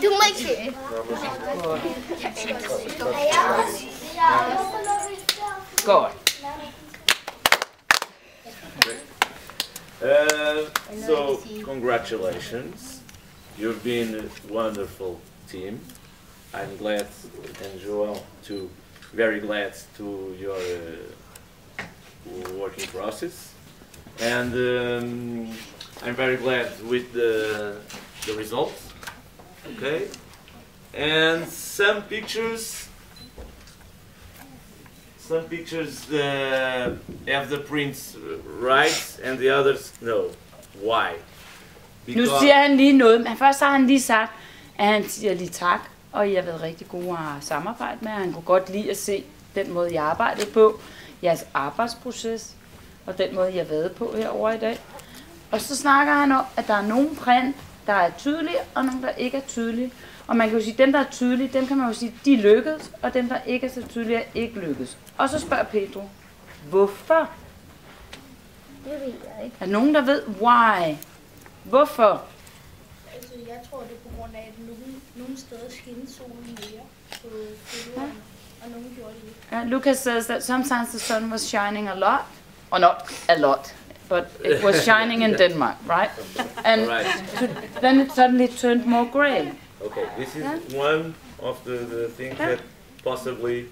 Du må ikke se. Godt. So, congratulations. You've been a wonderful team. I'm glad, and Joel too, very glad to your working process. And I'm very glad with the results. Okay? And some pictures have the prints right and the others no. Why? Nu siger han lige noget, men først har han lige sagt, at han siger lige tak, og I har været rigtig gode at samarbejde med. Han kunne godt lide at se den måde, jeg arbejdede på, jeres arbejdsproces, og den måde, jeg har været på herovre i dag. Og så snakker han om, at der er nogle print, der er tydelige, og nogle, der ikke er tydelige. Og man kan jo sige, at dem, der er tydelige, dem kan man jo sige, de lykkedes, og dem, der ikke er så tydelige, er ikke lykkedes. Og så spørger Pedro, hvorfor? Det ved jeg ikke. Er der nogen, der ved, why? Hvorfor? Altså, jeg tror, det er på grund af, at nogle steder skinnede solen mere på billederne, og nogle gjorde det ikke. Lucas says that sometimes the sun was shining a lot, or not a lot, but it was shining in Denmark, right? And then it suddenly turned more grey. Okay, this is one of the things that possibly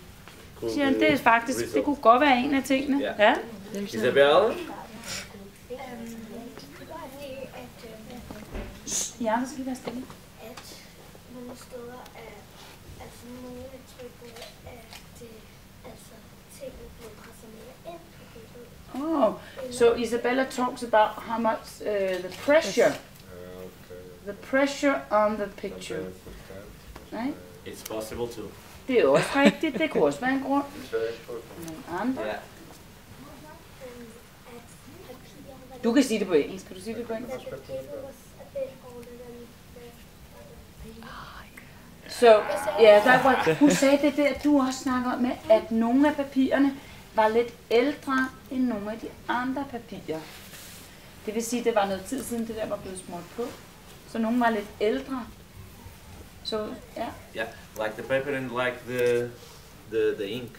could Siger han, det er faktisk, det kunne godt være en af tingene. Yeah. Ja. Isabella? Ja, der skal lige være stille. At nogle steder er, altså nogle af trykken, at altså tingene bliver presset mere ind på billedet. Oh, so Isabella talks about how much the pressure on the picture. Right? It's possible too. Det er også rigtigt, det kunne også være en grund. Nogle andre. Yeah. Du kan sige det på engelsk, kan du sige det på engelsk? Så, ja, der var, hun sagde det der, du også snakker om med, at nogle af papirerne var lidt ældre end nogle af de andre papirer. Det vil sige, at det var noget tid siden, det der var blevet smurt på. Så nogle var lidt ældre. Så, ja. Yeah, like the paper and like the ink.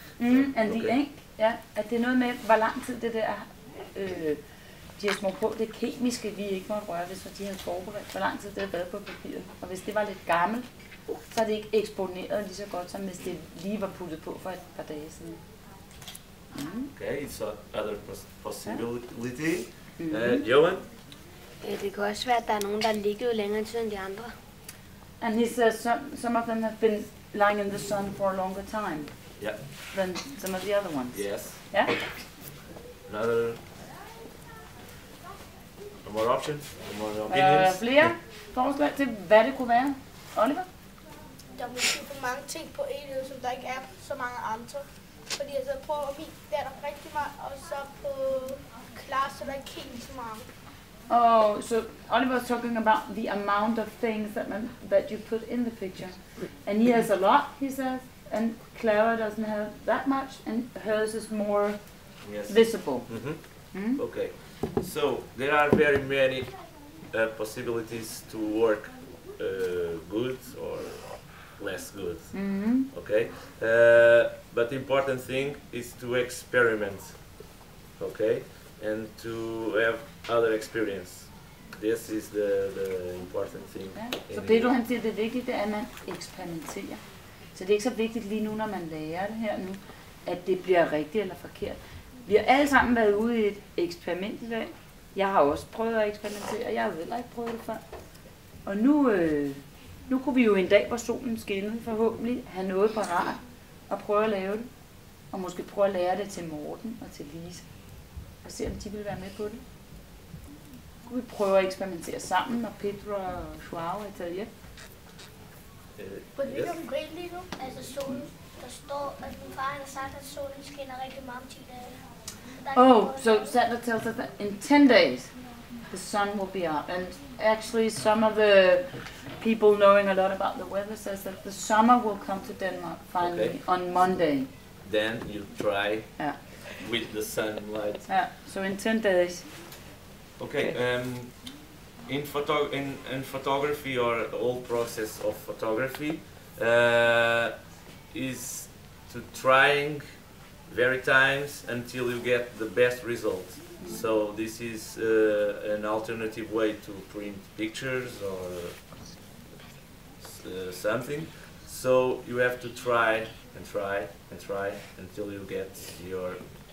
And the ink, ja. At det er noget med, hvor lang tid det der, de har smurt på, det kemiske, vi ikke måtte røre, hvis de havde forberedt, hvor lang tid det havde været på papiret. Og hvis det var lidt gammelt, så er det ikke eksponeret lige så godt, som hvis det lige var puttet på for et par dage siden. Okay, it's another possibility. Johan? Det kan også være, at der er nogen, der ligger længere tid end de andre. And he says some of them have been lying in the sun for a longer time than some of the other ones. Yes. Yeah? Another... No more options? No more opinions? Flere forslag til, hvad det kunne være? Oliver? Der er måske for mange ting på en som der ikke er så mange andre. Fordi altså på min, der er der rigtig meget, og så på Klaas, så der er ikke helt så mange. Oh, so Oliver was talking about the amount of things that you put in the picture. And he has a lot, he says, and Clara doesn't have that much, and hers is more visible. Okay, so there are very many possibilities to work good or less good. Okay, but the important thing is to experiment. Okay, and to have other experience. This is the important thing. Ja. Så Pedro han siger, det er vigtigt, det er, at man eksperimenterer. Så det er ikke så vigtigt lige nu, når man lærer det her nu, at det bliver rigtigt eller forkert. Vi har alle sammen været ude i et eksperiment i dag. Jeg har også prøvet at eksperimentere, jeg har heller ikke prøvet det før. Og nu kunne vi jo en dag, hvor solen skinnede, forhåbentlig have noget parat og prøve at lave det. Og måske prøve at lære det til Morten og til Lise. Og se, om de vil være med på det. Så kunne vi prøve at eksperimentere sammen, når Pedro og Joao er taget hjem. På det er jo lige nu, altså solen, der står, at min far har sagt, at solen skinner rigtig meget om 10 dage. Oh, so Sandra tells us that in 10 days the sun will be out. And actually some of the people knowing a lot about the weather says that the summer will come to Denmark finally on Monday. Then you try with the sunlight. Yeah, so in 10 days. Okay, in photography, or the whole process of photography is to trying very times until you get the best result. So this is an alternative way to print pictures or something. So you have to try and try and try until you get your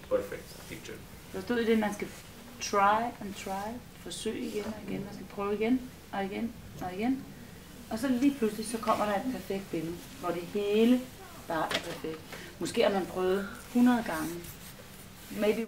perfect picture. Der stod i det, man skal try and try, forsøg igen og igen, man skal prøve igen og igen og igen. Og så lige pludselig, så kommer der et perfekt billede, hvor det hele bare er perfekt. Måske har man prøvet 100 gange. Maybe